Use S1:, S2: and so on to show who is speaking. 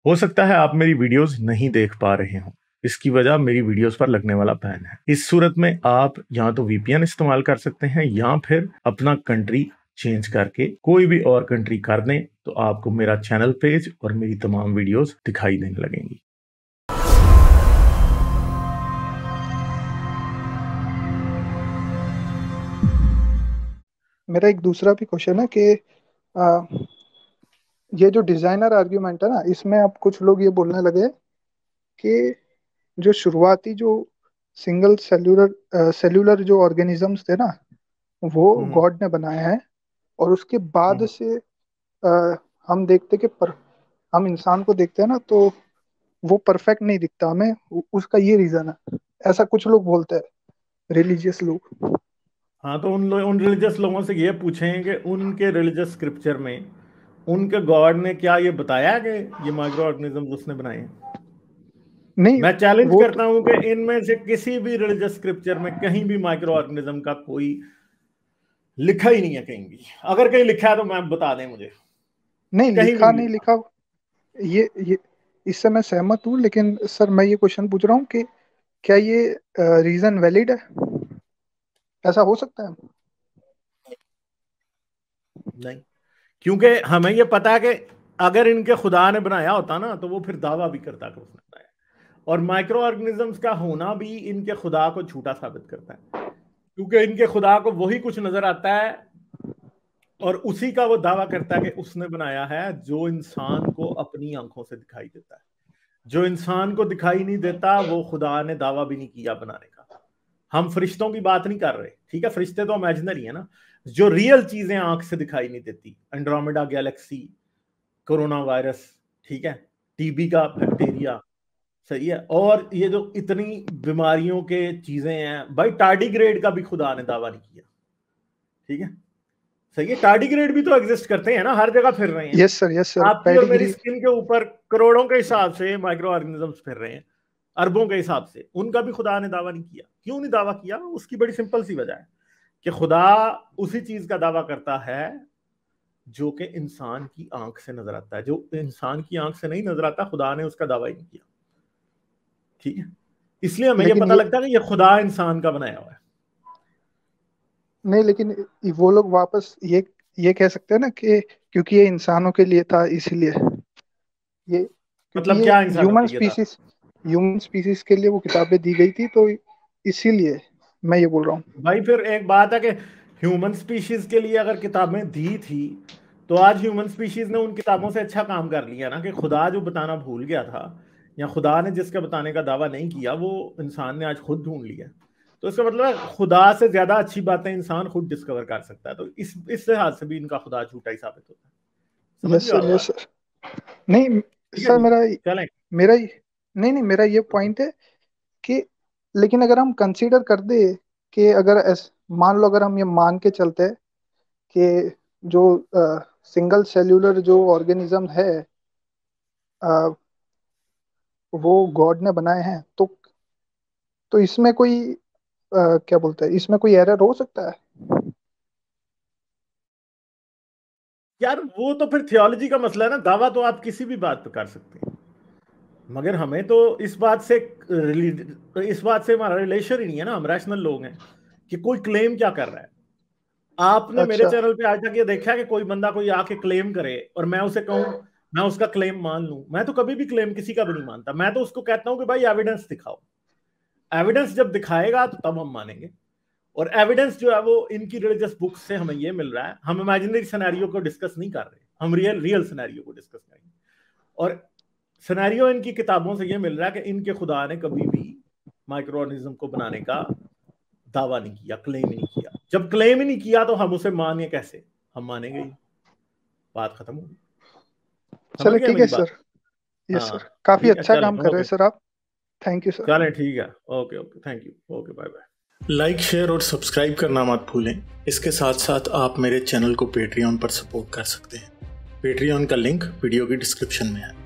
S1: हो सकता है आप मेरी वीडियोस नहीं देख पा रहे हो, इसकी वजह मेरी वीडियोस पर लगने वाला बैन है। इस सूरत में आप या तो वीपीएन इस्तेमाल कर सकते हैं या फिर अपना कंट्री चेंज करके कोई भी और कंट्री कर दें, तो आपको मेरा चैनल पेज और मेरी तमाम वीडियोस दिखाई देने लगेंगी।
S2: मेरा एक दूसरा भी क्वेश्चन है कि ये जो डिजाइनर आर्ग्यूमेंट है ना, इसमें अब कुछ लोग ये बोलने लगे कि जो शुरुआती जो सिंगल सेल्यूलर जो ऑर्गेनिजम्स थे ना, वो गॉड ने बनाए हैं। और उसके बाद से हम देखते कि हम इंसान को देखते हैं ना, तो वो परफेक्ट नहीं दिखता हमें। उसका ये रीजन है, ऐसा कुछ लोग बोलते हैं, रिलीजियस लोग।
S1: हाँ, तो उन रिलीजियस लोगों से ये पूछें कि उनके रिलीजियस स्क्रिप्चर में उनके गॉड ने क्या ये बताया कि ये माइक्रो ऑर्गेनिज्म उसने बनाए हैं?
S2: नहीं,
S1: मैं चैलेंज
S2: वो
S1: करता हूं कि इनमें से किसी भी रिलीजियस स्क्रिप्चर में कहीं भी माइक्रो ऑर्गेनिज्म का कोई लिखा ही नहीं है कहीं भी। अगर कहीं लिखा है तो मैं बता दें मुझे।
S2: नहीं
S1: कहीं भी
S2: लिखा,
S1: नहीं
S2: नहीं
S1: लिखा।
S2: लिखा। ये इससे मैं सहमत हूँ, लेकिन सर मैं ये क्वेश्चन पूछ रहा हूँ कि क्या ये रीजन वैलिड है? ऐसा हो सकता है?
S1: नहीं, क्योंकि हमें ये पता है कि अगर इनके खुदा ने बनाया होता ना, तो वो फिर दावा भी करता कि उसने बनाया। और माइक्रो ऑर्गेनिजम्स का होना भी इनके खुदा को झूठा साबित करता है, क्योंकि इनके खुदा को वही कुछ नजर आता है और उसी का वो दावा करता है कि उसने बनाया है, जो इंसान को अपनी आंखों से दिखाई देता है। जो इंसान को दिखाई नहीं देता वो खुदा ने दावा भी नहीं किया बनाने का। हम फरिश्तों की बात नहीं कर रहे, ठीक है, फरिश्ते तो इमेजिनरी है ना। जो रियल चीजें आंख से दिखाई नहीं देती, एंड्रोमेडा गैलेक्सी, कोरोना वायरस, ठीक है, टीबी का बैक्टीरिया, सही है, और ये जो इतनी बीमारियों के चीजें हैं भाई, टार्डिग्रेड का भी खुदा ने दावा नहीं किया, ठीक है, सही है। टार्डिग्रेड भी तो एग्जिस्ट करते हैं ना, हर जगह फिर रहे हैं।
S2: यस सर, यस सर,
S1: आपकी और मेरी
S2: पेडिग्री।
S1: स्किन के ऊपर करोड़ों के हिसाब से माइक्रो ऑर्गेनिजम्स फिर रहे हैं, अरबों के हिसाब से। उनका भी खुदा ने दावा नहीं किया। क्यों नहीं दावा किया? उसकी बड़ी सिंपल सी वजह है कि खुदा उसी चीज का दावा करता है जो कि इंसान की आंख से नजर आता है। जो इंसान की आंख से नहीं नजर आता, खुदा ने उसका दावा ही नहीं किया, ठीक है। इसलिए हमें यह
S2: लेकिन
S1: पता
S2: ये
S1: लगता है कि यह खुदा इंसान का बनाया हुआ है।
S2: नहीं, लेकिन वो लोग वापस ये कह सकते हैं ना कि क्योंकि ये इंसानों के लिए था, इसीलिए ये, क्योंकि
S1: मतलब
S2: ये
S1: क्या इंसानों के लिए था?
S2: ह्यूमन स्पीसीज के लिए वो किताबें दी गई थी, तो इसीलिए मैं ये बोल रहा हूँ।
S1: भाई फिर एक बात है कि ह्यूमन स्पीशीज के लिए अगर किताबें दी थी, तो आज ह्यूमन स्पीशीज ने उन किताबों से अच्छा काम कर लिया ना, कि खुदा जो बताना भूल गया था, या खुदा ने जिसके बताने का दावा नहीं किया, वो इंसान ने आज खुद ढूंढ लिया। तो इसका मतलब है खुदा से ज्यादा अच्छी बातें इंसान खुद डिस्कवर कर सकता है। तो इस लिहाज से भी इनका खुदा झूठा ही साबित होता है। समझ
S2: यस
S1: गए
S2: सर,
S1: आप
S2: यस
S1: बात?
S2: सर। नहीं
S1: ठीक है
S2: सर,
S1: जी,
S2: मेरा
S1: चलें।
S2: मेरा नहीं नहीं, मेरा ये पॉइंट है कि लेकिन अगर हम कंसीडर कर दे कि अगर मान लो, अगर हम ये मान के चलते हैं कि जो सिंगल सेल्यूलर जो ऑर्गेनिज्म है, अ, वो गॉड ने बनाए हैं, तो इसमें कोई क्या बोलते हैं, इसमें कोई एरर हो सकता है?
S1: यार वो तो फिर थियोलॉजी का मसला है ना। दावा तो आप किसी भी बात पे कर सकते हैं, मगर हमें तो इस बात से हमारा रिलेशन ही नहीं है ना। हम रैशनल लोग हैं कि कोई क्लेम क्या कर रहा है। आपने मेरे
S2: अच्छा।
S1: चैनल पे आज तक ये देखा है कि कोई बंदा कोई आके क्लेम करे और मैं उसे कहूं, मैं उसका क्लेम मान लूं? मैं तो कभी भी क्लेम किसी का भी नहीं मानता। मैं तो उसको कहता हूं कि भाई एविडेंस दिखाओ। एविडेंस जब दिखाएगा तो तब हम मानेंगे। और एविडेंस जो है वो इनकी रिलीजियस बुक से हमें ये मिल रहा है। हम इमेजिनरी सिनेरियो को डिस्कस नहीं कर रहे, हम रियल रियल सिनेरियो को डिस्कस करेंगे। और सिनेरियो इनकी किताबों से ये मिल रहा है कि इनके खुदा ने कभी भी माइक्रो ऑर्गेनिज्म को बनाने का दावा नहीं किया, क्लेम ही नहीं किया। जब क्लेम ही नहीं किया तो हम उसे माने कैसे? हम मानेंगे ही, बात खत्म होगी। समझ
S2: चलो
S1: गए
S2: ठीक है
S1: मेरी बात?
S2: सर। यस सर,
S1: हाँ,
S2: काफी
S1: ठीक है,
S2: अच्छा
S1: चलें,
S2: काम कर रहे हैं
S1: ओके।
S2: सर आप। Thank you sir.
S1: चलें, ठीक है, okay okay, thank you, okay, bye bye. Like, share और सब्सक्राइब करना मत भूलें। इसके साथ साथ आप मेरे चैनल को पेट्रियन पर सपोर्ट कर सकते हैं। पेट्रियन का लिंक वीडियो की डिस्क्रिप्शन में है।